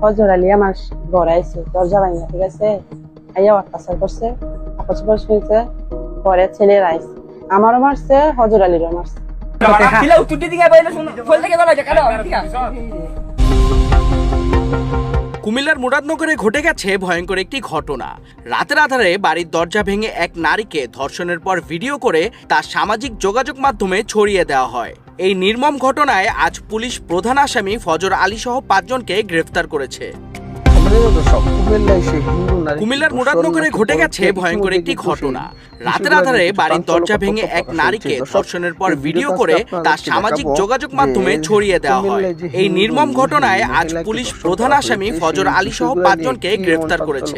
ফজর আলী আমার ঘরে আইছে দরজা ভাঙা, ঠিক আছে, আইয়া অত্যাচার করছে, আপস শুনছে, পরে ছেলের আইছে, আমারও মারছে, হজর আলীরও মারছে। কুমিল্লার মুরাদনগরে ঘটে গেছে ভয়ঙ্কর একটি ঘটনা। রাতের আধারে বাড়ির দরজা ভেঙে এক নারীকে ধর্ষণের পর ভিডিও করে তা সামাজিক যোগাযোগ মাধ্যমে ছড়িয়ে দেওয়া হয়। এই নির্মম ঘটনায় আজ পুলিশ প্রধান আসামি ফজর আলী সহ 5 জনকে গ্রেফতার করেছে। কুমিল্লার মুরাদনগরে ঘটে গেছে ভয়ঙ্কর একটি ঘটনা। রাতের আধারে বাড়ির দরজা ভেঙে এক নারীকে ধর্ষণের পর ভিডিও করে তা সামাজিক যোগাযোগ মাধ্যমে ছড়িয়ে দেওয়া হয়। এই নির্মম ঘটনায় আজ পুলিশ প্রধান আসামি ফজর আলী সহ 5 জনকে গ্রেফতার করেছে।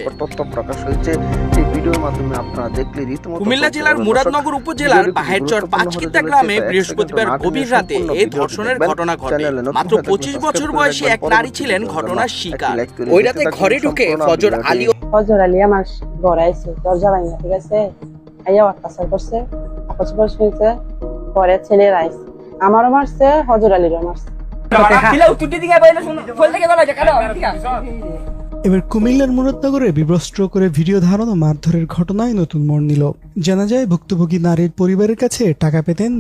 কুমিল্লা জেলার মুরাদনগর উপজেলার বাহেরচর 5 কিত্তা গ্রামে বৃহস্পতিবার গভীর রাতে এই ধর্ষণের ঘটনা ঘটে। মাত্র 25 বছর বয়সী এক নারী ছিলেন ঘটনার শিকার। ওই রাতে ঘরে ঢুকে ফজর আলী আমার ঘরে আইছে দরজা ভাঙা, ঠিক আছে, আইয়া অত্যাচার করছে, আপস শুনছে, পরে ছেলের আইছে, আমারও মারছে, হজর আলীরও মারছে। এবার কুমিল্লার মুরাদনগরে বিভ্রষ্ট করে ভিডিও ধারণ ও মারধরের ঘটনায় নতুন মোড় নিল। জানা যায় ভুক্তভোগী নারীর পরিবারের কাছে টাকা পেতেন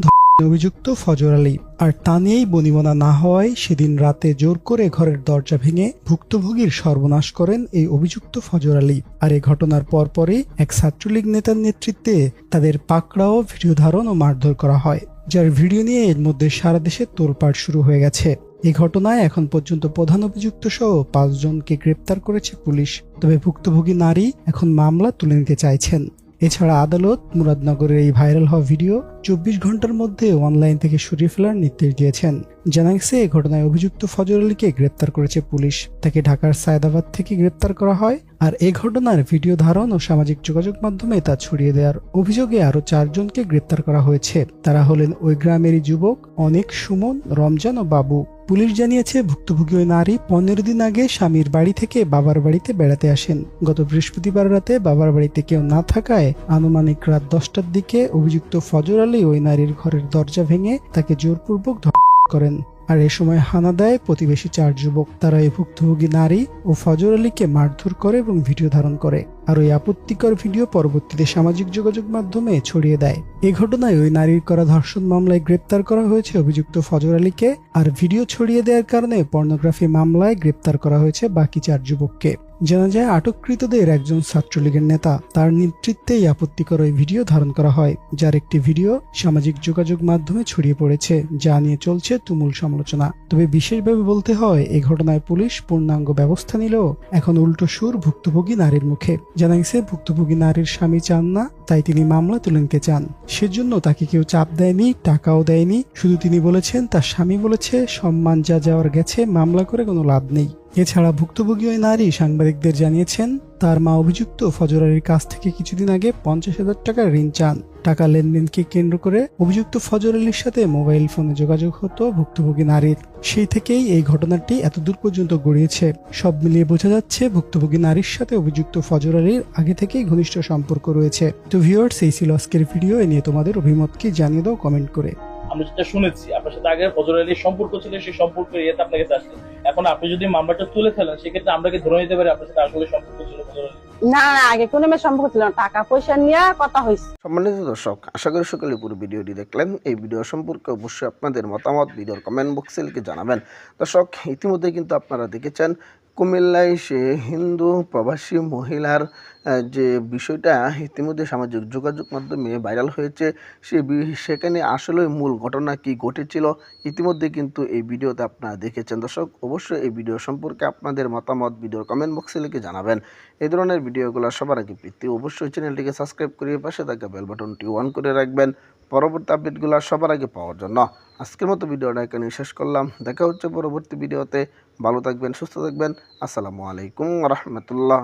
অভিযুক্ত ফজর আলী, আর তা নিয়েই বনিবনা না হওয়ায় সেদিন রাতে জোর করে ঘরের দরজা ভেঙে ভুক্তভোগীর সর্বনাশ করেন এই অভিযুক্ত ফজর আলী। আর এই ঘটনার পরপরই এক ছাত্রলীগ নেতার নেতৃত্বে তাদের পাকড়াও ভিডিও ধারণ ও মারধর করা হয়, যার ভিডিও নিয়ে এর মধ্যে সারা দেশে তোলপাড় শুরু হয়ে গেছে। এই ঘটনায় এখন পর্যন্ত প্রধান অভিযুক্ত সহ 5 জনকে গ্রেপ্তার করেছে পুলিশ। তবে ভুক্তভোগী নারী এখন মামলা তুলে নিতে চাইছেন। এছাড়া আদালত মুরাদনগরের এই ভাইরাল হওয়া ভিডিও 24 ঘন্টার মধ্যে অনলাইন থেকে সরিয়ে ফেলার নির্দেশ দিয়েছেন। জানা গেছে এই ঘটনায় অভিযুক্ত ফজর আলীকে গ্রেপ্তার করেছে পুলিশ। তাকে ঢাকার সায়দাবাদ থেকে গ্রেপ্তার করা হয়। আর এই ঘটনার ভিডিও ধারণ ও সামাজিক যোগাযোগ মাধ্যমে তা ছড়িয়ে দেওয়ার অভিযোগে আরো 4 জনকে গ্রেপ্তার করা হয়েছে। তারা হলেন ওই গ্রামেরই যুবক অনেক, সুমন, রমজান ও বাবু। পুলিশ জানিয়েছে ভুক্তভোগী ওই নারী 15 দিন আগে স্বামীর বাড়ি থেকে বাবার বাড়িতে বেড়াতে আসেন। গত বৃহস্পতিবার রাতে বাবার বাড়িতে কেউ না থাকায় আনুমানিক রাত 10টার দিকে অভিযুক্ত ফজর আলী ওই নারীর ঘরের দরজা ভেঙে তাকে জোরপূর্বক ধর্ষণ করেন। আর এ সময় হানা দেয় প্রতিবেশী 4 যুবক। তারা এই ভুক্তভোগী নারী ও ফজর আলীকে মারধর করে এবং ভিডিও ধারণ করে। আর ওই আপত্তিকর ভিডিও পরবর্তীতে সামাজিক যোগাযোগ মাধ্যমে ছড়িয়ে দেয়। এই ঘটনায় ওই নারীর করা ধর্ষণ মামলায় গ্রেপ্তার করা হয়েছে অভিযুক্ত ফজর আলীকে। আর ভিডিও ছড়িয়ে দেওয়ার কারণে পর্নোগ্রাফি মামলায় গ্রেপ্তার করা হয়েছে বাকি 4 যুবককে। জানা যায় আটককৃতদের একজন ছাত্রলীগের নেতা, তার নেতৃত্বে এই আপত্তিকর ওই ভিডিও ধারণ করা হয়, যার একটি ভিডিও সামাজিক যোগাযোগ মাধ্যমে ছড়িয়ে পড়েছে, যা নিয়ে চলছে তুমুল সমালোচনা। তবে বিশেষভাবে বলতে হয় এই ঘটনায় পুলিশ পূর্ণাঙ্গ ব্যবস্থা নিলেও এখন উল্টো সুর ভুক্তভোগী নারীর মুখে। জানা গেছে ভুক্তভোগী নারীর স্বামী চান না, তাই তিনি মামলা তুলে নিতে চান। সেজন্য তাকে কেউ চাপ দেয়নি, টাকাও দেয়নি। শুধু তিনি বলেছেন তার স্বামী বলেছে সম্মান যা যাওয়ার গেছে, মামলা করে কোনো লাভ নেই। এছাড়া ভুক্তভোগী ওই নারী সাংবাদিকদের জানিয়েছেন তার মা অভিযুক্ত ফজর আলীর কাছ থেকে কিছুদিন আগে 50,000 টাকার ঋণ চান। টাকা লেনদেনকে কেন্দ্র করে অভিযুক্ত ফজর আলীর সাথে মোবাইল ফোনে যোগাযোগ হতো ভুক্তভোগী নারীর। সেই থেকেই এই ঘটনাটি এতদূর পর্যন্ত গড়িয়েছে। সব মিলিয়ে বোঝা যাচ্ছে ভুক্তভোগী নারীর সাথে অভিযুক্ত ফজর আলীর আগে থেকেই ঘনিষ্ঠ সম্পর্ক রয়েছে। তো ভিউয়ার্স, এই ছিল আজকের ভিডিও। এ নিয়ে তোমাদের অভিমত কি জানিয়ে দাও কমেন্ট করে। আমরা যেটা শুনেছি আপনার সাথে আগে ফজর আলীর সম্পর্ক ছিল, সেই সম্পর্কের ইয়েতে আপনার কাছে আসছে। এখন আপনি যদি মামলাটা তুলে ফেলেন সেক্ষেত্রে আমরা কি ধরে নিতে পারি আপনার সাথে আসলে সম্পর্ক ছিল ফজর আলী? না, আগে কোনো সম্পর্ক ছিল না, টাকা পয়সা নিয়ে কথা হয়েছে। সম্মানিত দর্শক, আশা করি সকলে পুরো ভিডিওটি দেখলেন। এই ভিডিও সম্পর্কে অবশ্যই আপনাদের মতামত ভিডিওর কমেন্ট বক্সে লিখে জানাবেন। দর্শক, ইতিমধ্যে কিন্তু আপনারা দেখেছেন কুমিল্লায় সে হিন্দু প্রবাসী মহিলার যে বিষয়টা ইতিমধ্যে সামাজিক যোগাযোগ মাধ্যমে ভাইরাল হয়েছে, সেখানে আসলে মূল ঘটনা কি ঘটেছিল ইতিমধ্যে কিন্তু এই ভিডিওতে আপনারা দেখেছেন। দর্শক, অবশ্যই এই ভিডিও সম্পর্কে আপনাদের মতামত ভিডিওর কমেন্ট বক্সে লিখে জানাবেন। এই ধরনের ভিডিওগুলো সবার আগে পেতে অবশ্যই চ্যানেলটিকে সাবস্ক্রাইব করে পাশে থাকা বেল বাটনটি অন করে রাখবেন পরবর্তী আপডেটগুলো সবার আগে পাওয়ার জন্য। আজকের মতো ভিডিওটা এখানে শেষ করলাম। দেখা হচ্ছে পরবর্তী ভিডিওতে। ভালো থাকবেন, সুস্থ থাকবেন। আসসালামু আলাইকুম ওয়া রাহমাতুল্লাহ।